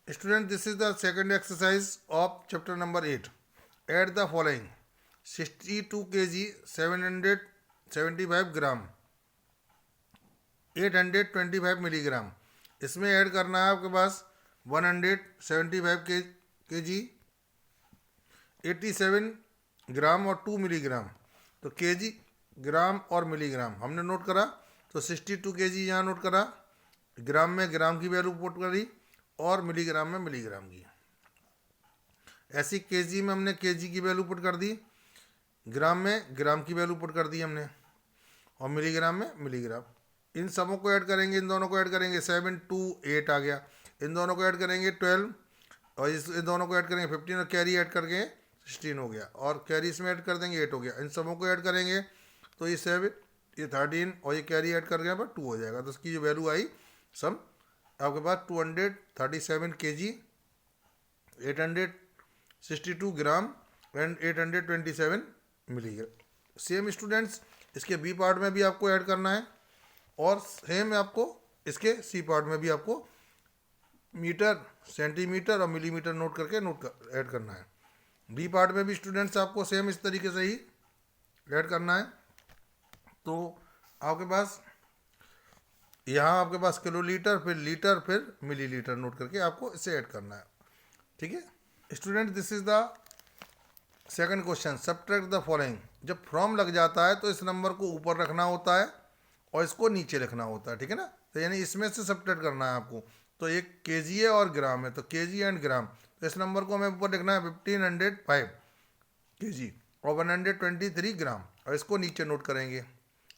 Student, this is the second exercise of chapter number 8. Add the following: 62 kg, 775 gram, 825 milligram. इसमें add करना है आपके पास 175 के जी, 87 ग्राम और 2 मिलीग्राम. तो केजी, ग्राम और मिलीग्राम हमने नोट करा. तो 62 केजी यहाँ नोट करा, ग्राम में ग्राम की वैल्यू पुट करी और मिलीग्राम में मिलीग्राम की. ऐसी केजी में हमने केजी की वैल्यू पुट कर दी, ग्राम में ग्राम की वैल्यू पुट कर दी हमने, और मिलीग्राम में मिलीग्राम. इन सबों को ऐड करेंगे, इन दोनों को ऐड करेंगे, 7 2 8 आ गया. इन दोनों को ऐड करेंगे 12, और इन दोनों को ऐड करेंगे 15, और कैरी ऐड करके 16 हो गया, और कैरी इसमें ऐड कर देंगे 8 हो गया. इन सबों को ऐड करेंगे तो ये 7, ये 13 और ये कैरी ऐड करके यहाँ पर 2 हो जाएगा. तो इसकी जो वैल्यू आई सम आपके पास 237 के जी, 862 gram and 827 milligram. Same students, इसके बी पार्ट में भी आपको ऐड करना है, और सेम आपको इसके सी पार्ट में भी आपको मीटर, सेंटीमीटर और मिलीमीटर नोट करके ऐड करना है. बी पार्ट में भी स्टूडेंट्स आपको सेम इस तरीके से ही ऐड करना है. तो आपके पास यहाँ आपके पास किलोलीटर, फिर लीटर, फिर मिलीलीटर नोट करके आपको इसे ऐड करना है. ठीक है student, this is the second question. Subtract the following. जब फ्रॉम लग जाता है तो इस नंबर को ऊपर रखना होता है और इसको नीचे लिखना होता है. ठीक है ना. तो यानी इसमें से सब्ट्रैक्ट करना है आपको. तो एक केजी है और ग्राम है, तो केजी एंड ग्राम. तो इस नंबर को हमें ऊपर लिखना है 1505 केजी और 123 ग्राम, और इसको नीचे नोट करेंगे.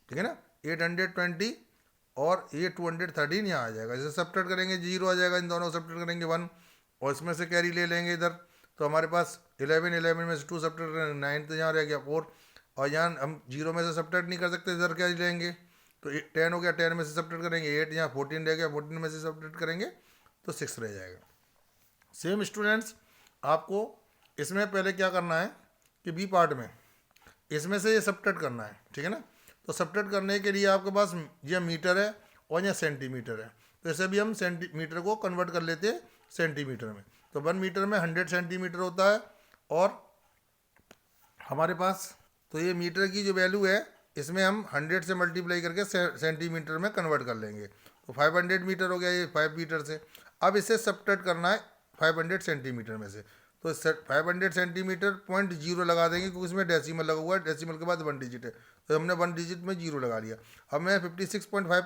ठीक है ना. 820 और ये 213 यहाँ आ जाएगा. जैसे सब्ट्रैक्ट करेंगे 0 आ जाएगा, इन दोनों को सब्ट्रैक्ट करेंगे 1, और इसमें से कैरी ले लेंगे इधर. तो हमारे पास 11 में से 2 सब्ट्रैक्ट करेंगे 9, तो यहाँ रह गया 4, और यहाँ हम 0 में से सब्ट्रैक्ट नहीं कर सकते, इधर कैरी लेंगे. तो 10 हो गया, 10 में से सब्ट्रैक्ट करेंगे 8, यहाँ 14 रह गया, 14 में से सब्ट्रैक्ट करेंगे तो 6 रह जाएगा. सेम स्टूडेंट्स, आपको इसमें पहले क्या करना है कि बी पार्ट में इसमें से ये सब्ट्रैक्ट करना है. ठीक है ना. तो सब्ट्रैक्ट करने के लिए आपके पास ये मीटर है और यह सेंटीमीटर है. तो ऐसे भी हम सेंटीमीटर को कन्वर्ट कर लेते हैं सेंटीमीटर में. तो 1 मीटर में 100 सेंटीमीटर होता है, और हमारे पास तो ये मीटर की जो वैल्यू है इसमें हम 100 से मल्टीप्लाई करके सेंटीमीटर में कन्वर्ट कर लेंगे. तो 500 मीटर हो गया ये 5 मीटर से. अब इसे सब्ट्रैक्ट करना है 500 सेंटीमीटर में से. तो 500 सेंटीमीटर 0.0 लगा देंगे, क्योंकि इसमें डेसिमल लगा हुआ है, डेसिमल के बाद 1 डिजिट है, तो हमने 1 डिजिट में 0 लगा लिया. अब मैं 56.5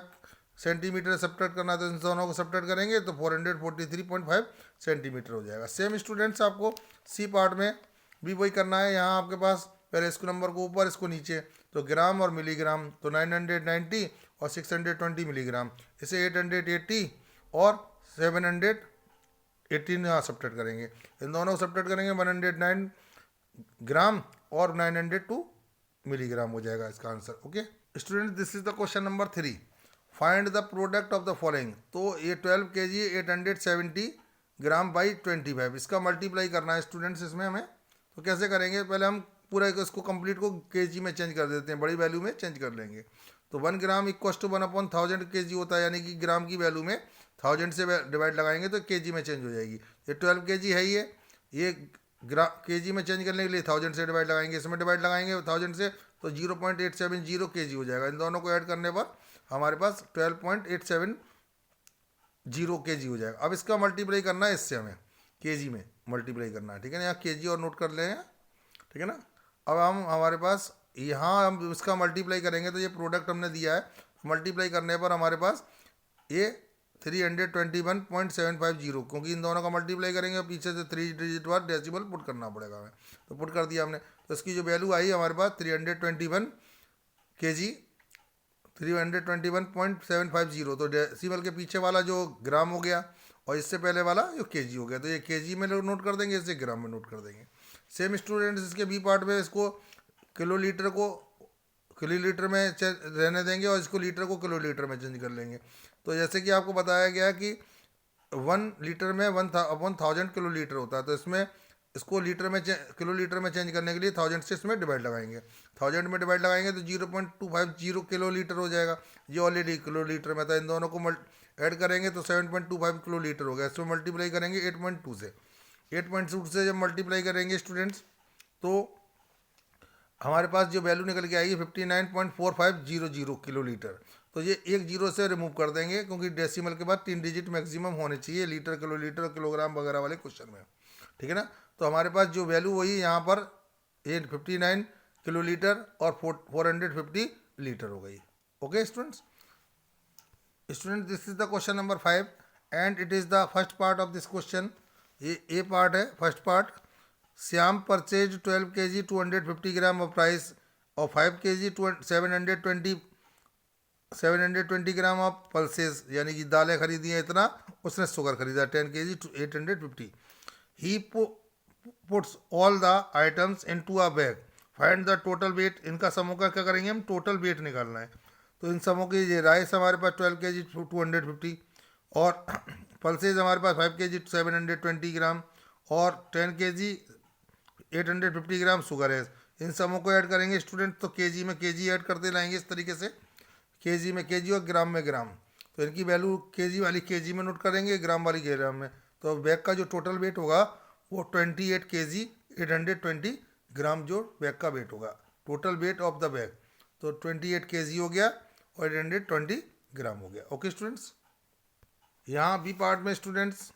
सेंटीमीटर सब्ट्रैक्ट करना है, तो इन दोनों को सब्ट्रैक्ट करेंगे तो 443.5 सेंटीमीटर हो जाएगा. सेम स्टूडेंट्स, आपको सी पार्ट में भी वही करना है. यहाँ आपके पास पहले इसको नंबर को ऊपर, इसको नीचे. तो ग्राम और मिलीग्राम, तो 990 और 620 मिलीग्राम, इसे 880 और 718 यहाँ सब्ट्रैक्ट करेंगे. इन दोनों को सब्ट्रैक्ट करेंगे 109 ग्राम और 902 मिलीग्राम हो जाएगा इसका answer. Okay student, this is the question number 3. Find the product of the following. तो ये 12 के जी 870 ग्राम बाई 25, इसका मल्टीप्लाई करना है स्टूडेंट्स इसमें हमें. तो कैसे करेंगे, पहले हम पूरा इसको कंप्लीट को केजी में चेंज कर देते हैं, बड़ी वैल्यू में चेंज कर लेंगे. तो 1 ग्राम इक्वल टू 1/1000 केजी होता है, यानी कि ग्राम की वैल्यू में 1000 से डिवाइड लगाएंगे तो केजी में चेंज हो जाएगी. ये 12 केजी है, ये केजी में चेंज करने के लिए 1000 से डिवाइड लगाएंगे, इसमें डिवाइड लगाएंगे 1000 से, तो 0.870 केजी हो जाएगा. इन दोनों को ऐड करने पर हमारे पास 12.870 केजी हो जाएगा. अब इसका मल्टीप्लाई करना है इससे, हमें केजी में मल्टीप्लाई करना है. ठीक है ना. यहाँ केजी और नोट कर लें. ठीक है ना. अब हम हमारे पास यहाँ हम इसका मल्टीप्लाई करेंगे, तो ये प्रोडक्ट हमने दिया है, मल्टीप्लाई करने पर हमारे पास ये 321.750, क्योंकि इन दोनों का मल्टीप्लाई करेंगे, पीछे से 3 डिजिट वार डेसिमल पुट करना पड़ेगा हमें. तो पुट कर दिया हमने. तो इसकी जो वैल्यू आई हमारे पास 321 के जी, 321.750. तो डेसिमल के पीछे वाला जो ग्राम हो गया, और इससे पहले वाला जो केजी हो गया, तो ये केजी में नोट कर देंगे, इसे ग्राम में नोट कर देंगे. सेम स्टूडेंट्स, इसके बी पार्ट में इसको किलोलीटर को किलोलीटर में रहने देंगे, और इसको लीटर को किलोलीटर में चेंज कर लेंगे. तो जैसे कि आपको बताया गया कि 1 लीटर में 1000 किलोलीटर होता है, तो इसमें इसको लीटर में किलोलीटर में चेंज करने के लिए 1000 से इसमें डिवाइड लगाएंगे. 1000 में डिवाइड लगाएंगे तो 0.250 किलोलीटर हो जाएगा. ये ऑलरेडी किलोलीटर में था. इन दोनों को ऐड करेंगे तो 7.25 किलो लीटर हो गया। इसमें मल्टीप्लाई करेंगे 8.2 से, 8.2 से जब मल्टीप्लाई करेंगे स्टूडेंट्स तो हमारे पास जो वैल्यू निकल के आएगी 59.4500 किलो लीटर। तो ये एक जीरो से रिमूव कर देंगे क्योंकि डेसिमल के बाद 3 डिजिट मैक्सिमम होने चाहिए लीटर, किलोग्राम वगैरह वाले क्वेश्चन में, ठीक है ना। तो हमारे पास जो वैल्यू वही यहाँ पर 59 किलो लीटर और 450 लीटर हो गई। Okay students, this is the question number 5 and it is the first part of this question. ये ए पार्ट है, first part. Shyam purchase 12 kg 250 ग्राम ऑफ राइस और 5 kg 720 ग्राम ऑफ पल्सेस, यानी कि दालें खरीदी हैं इतना, उसने शुगर खरीदा 10 kg 850। He puts all the items into a bag, find the total wait. इनका समूह का क्या करेंगे हम, टोटल वेट निकालना है। तो इन समूह की ये राइस हमारे पास 12 kg 250 और पल्सेज हमारे पास 5 kg 720 ग्राम और 10 kg 850 ग्राम शुगर है। इन समूह को ऐड करेंगे स्टूडेंट तो केजी में केजी ऐड करते लाएंगे इस तरीके से, केजी में केजी और ग्राम में ग्राम। तो इनकी वैल्यू केजी वाली केजी में नोट करेंगे, ग्राम वाली ग्राम में। तो बैग का जो टोटल वेट होगा वो 28 kg 820 ग्राम जो बैग का वेट होगा, total weight of the bag. तो 28 kg हो गया और 820 ग्राम हो गया। ओके स्टूडेंट्स, यहाँ बी पार्ट में students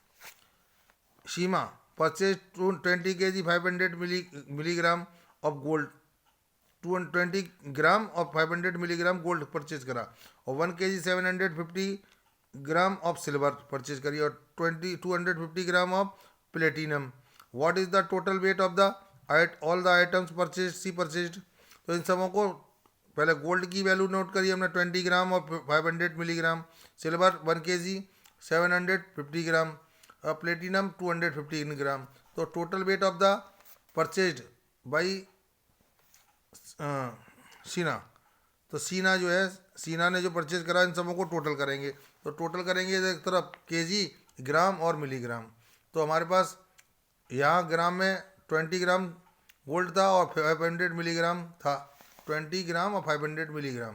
शीमा purchase 20 kg 500 milligram of gold, 220 ग्राम और 500 मिलीग्राम गोल्ड परचेज करा और 1 kg 750 ग्राम ऑफ सिल्वर परचेज करी और 250 ग्राम of platinum. What is the total weight of the all the items purchase she purchased. तो इन सबों को पहले गोल्ड की वैल्यू नोट करी हमने 20 ग्राम और 500 मिलीग्राम, सिल्वर 1 kg 750 ग्राम और प्लेटिनम 215 ग्राम। तो total weight of the purchased by सीना। तो सीना जो है, सीना ने जो परचेज करा इन सबों को टोटल करेंगे। तो टोटल करेंगे एक तरफ केजी, ग्राम और मिलीग्राम। तो हमारे पास यहाँ ग्राम में 20 ग्राम गोल्ड था और 500 मिलीग्राम था, 20 ग्राम और 500 मिलीग्राम।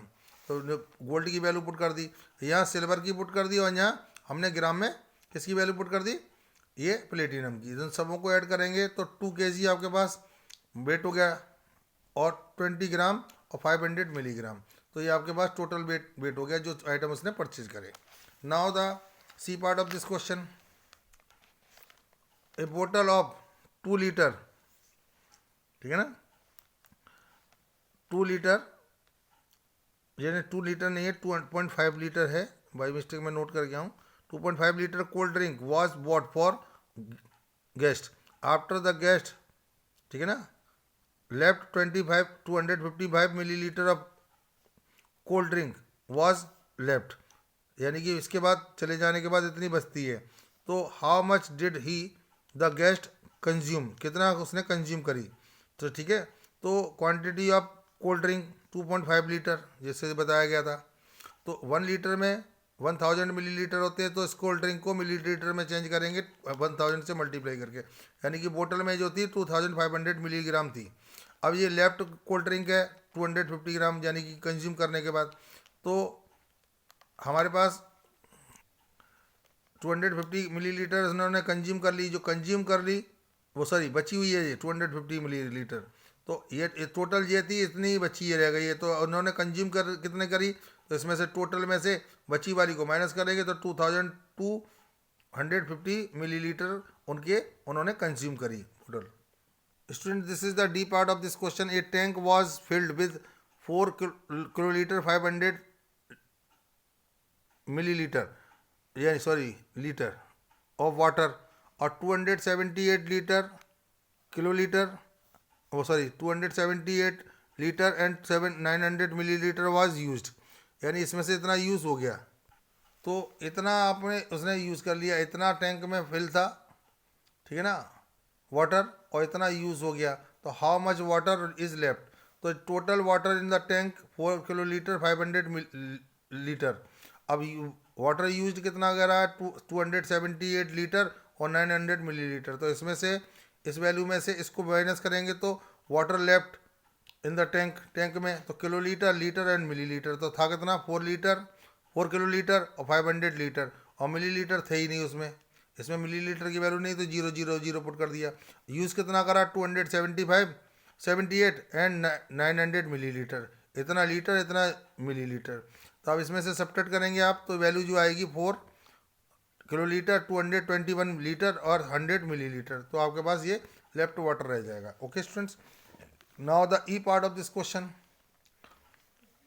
तो गोल्ड की वैल्यू पुट कर दी, यहाँ सिल्वर की पुट कर दी और यहाँ हमने ग्राम में किसकी वैल्यू पुट कर दी, ये प्लेटिनम की। इन सबों को ऐड करेंगे तो 2 kg आपके पास वेट हो गया और 20 ग्राम और 500 मिलीग्राम। तो ये आपके पास टोटल वेट हो गया जो आइटम उसने परचेज करे। Now the C part of this question, a बोतल ऑफ 2 लीटर, ठीक है ना, 2 लीटर, यानी 2 लीटर नहीं है 2.5 लीटर है, बाई मिस्टेक मैं नोट कर गया हूँ। 2.5 litre cold drink was bought for guest after the guest, ठीक है ना, left 255 millilitre of cold drink was left, यानी कि इसके बाद चले जाने के बाद इतनी बचती है। तो how much did he the guest consume, कितना उसने कंज्यूम करी। तो ठीक है, तो quantity of cold drink 2.5 litre जैसे बताया गया था। तो 1 लीटर में 1000 मिलीलीटर होते हैं, तो इस कोल्ड ड्रिंक को मिलीलीटर में चेंज करेंगे 1000 से मल्टीप्लाई करके, यानी कि बोतल में जो थी 2500 मिलीग्राम थी। अब ये लेफ्ट कोल्ड ड्रिंक है 250 ग्राम, यानी कि कंज्यूम करने के बाद तो हमारे पास 250 मिलीलीटर उन्होंने कंज्यूम कर ली। जो कंज्यूम कर ली वो सॉरी बची हुई है ये 250 मिलीलीटर, तो ये टोटल ये थी, इतनी ही बची है रह गई है। तो उन्होंने कंज्यूम कर कितने करी, तो इसमें से टोटल में से बची वाली को माइनस करेंगे तो 2250 मिलीलीटर उन्होंने कंज्यूम करी total. Student, this is the D part of this question. A tank was filled with 4 kiloliter 500 milliliter, yeah, sorry, liter of water or 278 liter kiloliter, oh sorry 278 liter and 900 milliliter was used, यानी इसमें से इतना use हो गया। तो इतना आपने उसने यूज़ कर लिया, इतना टैंक में फिल था, ठीक है ना, वाटर, और इतना यूज़ हो गया। तो how much water is left, तो total water in the tank 4 kilolitre 500 litre. अब वाटर यूज्ड कितना करा है 278 लीटर और 900 मिलीलीटर। तो इसमें से इस वैल्यू में से इसको माइनस करेंगे तो water left in the tank में, तो किलोलीटर, लीटर एंड मिलीलीटर। तो था कितना 4 4 किलो लीटर और 500 लीटर, और मिलीलीटर थे ही नहीं उसमें, इसमें मिलीलीटर की वैल्यू नहीं तो 000 पुट कर दिया। यूज़ कितना करा 275 78 एंड 900 मिलीलीटर, इतना लीटर इतना मिलीलीटर। तो अब इसमें से सब्ट्रैक्ट करेंगे आप तो वैल्यू जो आएगी 4 किलो लीटर, 221 लीटर और 100 मिलीलीटर। तो आपके पास ये लेफ्ट वाटर रह जाएगा। Okay students, now the E part of this question.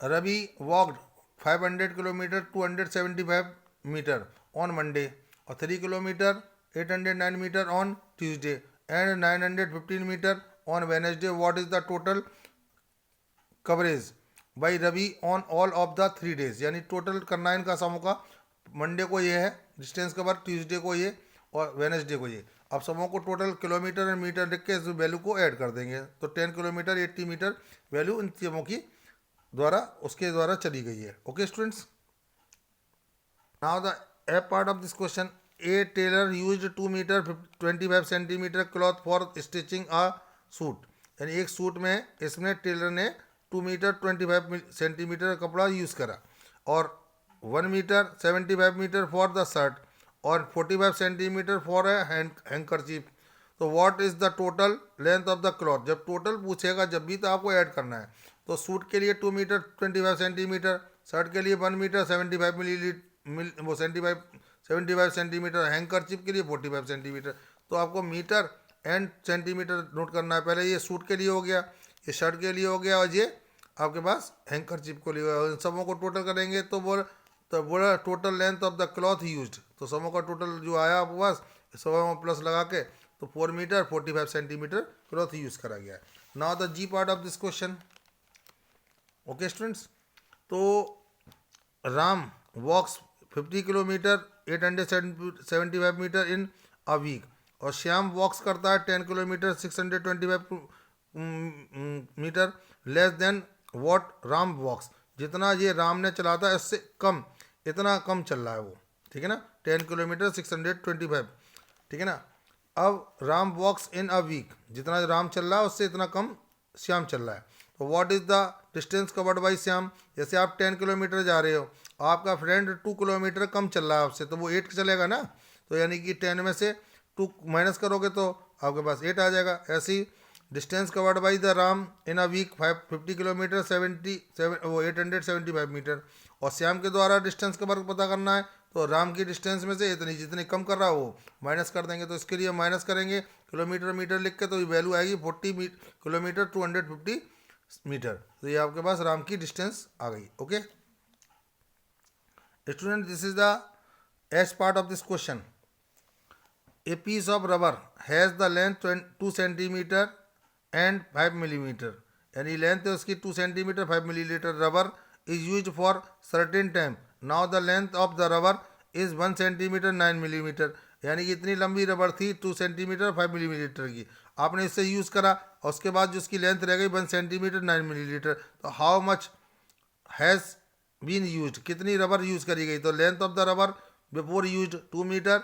Ravi walked 500 kilometre 275 metre on Monday और 3 kilometre 809 metre on Tuesday and 915 metre on Wednesday. What is the total coverage by Ravi on all of the 3 days. यानी total करना है इनका समूह का। Monday को ये है डिस्टेंस कवर, ट्यूसडे को ये और वेनेसडे को ये। अब समूह को टोटल किलोमीटर एंड मीटर लिख के इस वैल्यू को ऐड कर देंगे। तो 10 किलोमीटर 80 मीटर वैल्यू इन समूह की द्वारा उसके द्वारा चली गई है। Okay students, now the A part of this question. A tailor used 2 metre 25 centimetre cloth for stitching a suit. यानी एक सूट में इसमें टेलर ने 2 मीटर 25 सेंटीमीटर कपड़ा यूज़ करा और 1 metre 75 metre for the shirt और 45 सेंटीमीटर फॉर ए हैंकरचीफ। तो what is the total length of the cloth. जब टोटल पूछेगा जब भी तो आपको ऐड करना है। तो सूट के लिए 2 मीटर 25 सेंटीमीटर, शर्ट के लिए 1 मीटर 75 वो 75 सेंटीमीटर, हैंकरचीफ के लिए 45 सेंटीमीटर। तो आपको मीटर एंड सेंटीमीटर नोट करना है। पहले ये सूट के लिए हो गया, ये शर्ट के लिए हो गया और ये आपके पास हैंकरचीफ को लिए। इन सबों को टोटल करेंगे तो बोला total length of the cloth used. तो सबों का टोटल जो आया आपके पास सबों में प्लस लगा के तो 4 मीटर 45 सेंटीमीटर क्लॉथ यूज़ करा गया है। Now the G part of this question. Okay students, तो Ram walks 50 kilometre 875 metre in a week और श्याम वॉक्स करता है 10 kilometre 625 metre less than what Ram walks. जितना ये राम ने चलाता है इससे कम, इतना कम चल रहा है वो, ठीक है ना। 10 किलोमीटर 625, ठीक है ना। अब राम वॉक्स इन अ वीक, जितना राम चल रहा है उससे इतना कम श्याम चल रहा है। तो what is the distance covered by Shyam. जैसे आप 10 किलोमीटर जा रहे हो, आपका फ्रेंड 2 किलोमीटर कम चल रहा है आपसे, तो वो 8 चलेगा ना। तो यानी कि 10 में से 2 माइनस करोगे तो आपके पास 8 आ जाएगा। ऐसी distance covered by the Ram in a week 50 kilometre 875 metre. और श्याम के द्वारा डिस्टेंस कवर पता करना है तो राम की डिस्टेंस में से इतनी जितनी कम कर रहा है वो माइनस कर देंगे। तो इसके लिए माइनस करेंगे किलोमीटर मीटर लिख के, तो ये वैल्यू आएगी 40 किलोमीटर 250 मीटर। तो ये आपके पास राम की डिस्टेंस आ गई। Okay student, this is the H part of this question. A piece of rubber has the length 2 centimetre and 5 millimetre. यानी लेंथ है उसकी 2 centimetre 5 millimetre. Rubber is use for certain time. Now the length of the rubber is 1 centimetre 9 millimetre. यानी कि इतनी लंबी rubber थी 2 centimetre 5 millimetre की, आपने इससे यूज़ करा और उसके बाद जो उसकी लेंथ रह गई 1 सेंटीमीटर 9 मिलीमीटर। तो how much has been use, कितनी रबर यूज़ करी गई। तो length of the rubber before use 2 metre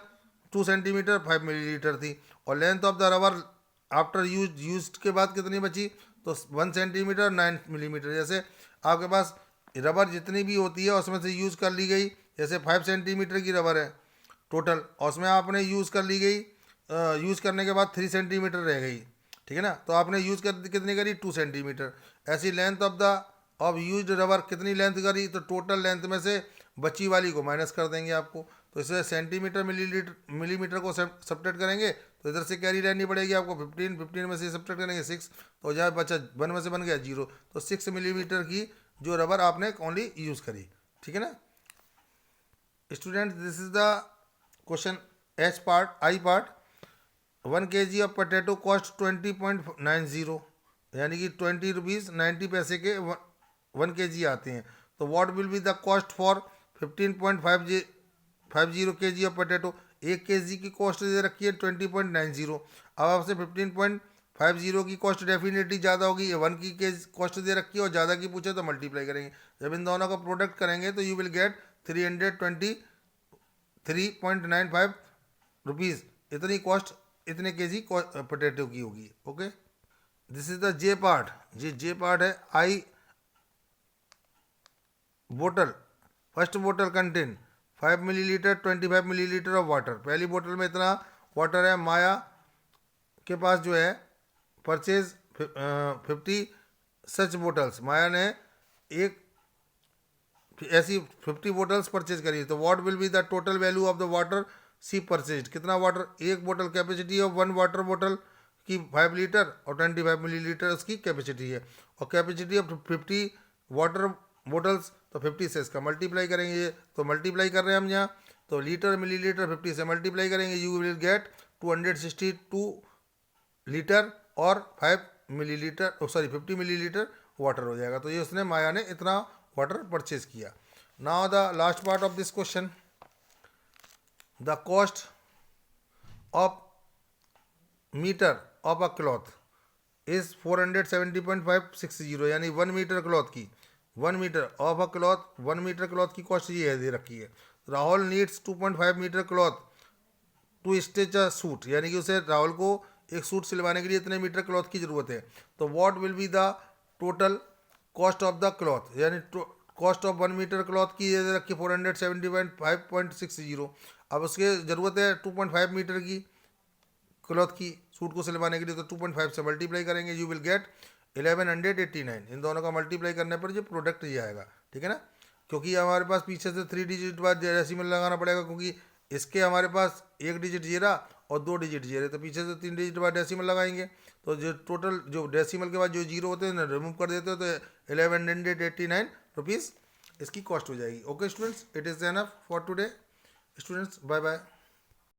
2 centimetre 5 millilitre थी और length of the rubber after use के बाद कितनी बची तो 1 सेंटीमीटर 9 मिलीमीटर। जैसे आपके पास रबर जितनी भी होती है उसमें से यूज़ कर ली गई, जैसे 5 सेंटीमीटर की रबर है टोटल और उसमें आपने यूज़ कर ली गई, यूज़ करने के बाद 3 सेंटीमीटर रह गई, ठीक है ना। तो आपने यूज़ कर कितनी करी 2 सेंटीमीटर। ऐसी लेंथ ऑफ यूज्ड रबर कितनी लेंथ करी तो टोटल लेंथ में से बची वाली को माइनस कर देंगे आपको। तो इससे सेंटीमीटर मिलीमीटर को सब्ट्रैक्ट करेंगे तो इधर से कैरी लेनी पड़ेगी आपको 15 में से सब्ट्रैक्ट करेंगे 6, तो जहाँ बचा 1 में से बन गया 0। तो 6 मिलीमीटर की जो रबर आपने ओनली यूज़ करी, ठीक है ना student. This is the question H part. I part, 1 kg of potato cost 20.90, यानी कि 20 रुपीज़ 90 पैसे के 1 kg आते हैं। तो what will be the cost for 15.50 kg of potato. 1 kg की कॉस्ट दे रखी है 20.90। अब आपसे 15.50 की कॉस्ट डेफिनेटली ज़्यादा होगी, 1 की कॉस्ट दे रखी है और ज़्यादा की पूछे तो मल्टीप्लाई करेंगे। जब इन दोनों का प्रोडक्ट करेंगे तो यू विल गेट 323.95 रुपीज़। इतनी कॉस्ट इतने केजी पोटैटो की होगी। Okay, this is the J part. J part है। आई बोटल फर्स्ट बोतल contain 5 millilitre 25 millilitre of water. पहली बोतल में इतना वाटर है। माया के पास जो है परचेज 50 सच बोटल्स, माया ने एक ऐसी 50 बोटल्स परचेज करी। तो what will be the total value of the water she purchase. कितना वाटर, एक बोतल कैपेसिटी ऑफ वन वाटर बोतल की 5 लीटर और 25 मिलीलीटर उसकी कैपेसिटी है, और कैपेसिटी ऑफ 50 वाटर बोटल्स, तो 50 से इसका मल्टीप्लाई करेंगे। तो मल्टीप्लाई कर रहे हैं हम यहाँ, तो लीटर मिलीलीटर 50 से मल्टीप्लाई करेंगे, यू विल गेट 262 लीटर और 5 मिलीलीटर, सॉरी 50 मिलीलीटर वाटर हो जाएगा। तो ये उसने, माया ने इतना वाटर परचेज किया। Now the last part of this question, the cost of metre of a cloth is 470.560, यानी 1 मीटर क्लॉथ की, 1 metre of a cloth, 1 metre cloth की कॉस्ट ये है, दे रखी है। Rahul needs 2.5 metre cloth to stitch a suit, यानी कि उसे, राहुल को एक सूट सिलवाने के लिए इतने मीटर क्लॉथ की ज़रूरत है। तो what will be the total cost of the cloth, यानी कॉस्ट ऑफ 1 मीटर क्लॉथ की ये रखी 470.560। अब उसके ज़रूरत है 2.5 मीटर की क्लॉथ की सूट को सिलवाने के लिए, तो 2.5 से मल्टीप्लाई करेंगे, यू विल गेट 1189। इन दोनों का मल्टीप्लाई करने पर जो प्रोडक्ट ये आएगा, ठीक है ना। क्योंकि हमारे पास पीछे से 3 डिजिट बाद डेसिमल लगाना पड़ेगा, क्योंकि इसके हमारे पास 1 डिजिट ये रहा और 2 डिजिट ये रहे, तो पीछे से 3 डिजिट बाद डेसिमल लगाएंगे। तो जो टोटल, जो डेसिमल के बाद जो जीरो होते हैं ना, रिमूव कर देते हो, तो 1189 रुपीज़ इसकी कॉस्ट हो जाएगी। Okay students, it is enough for today students, bye bye.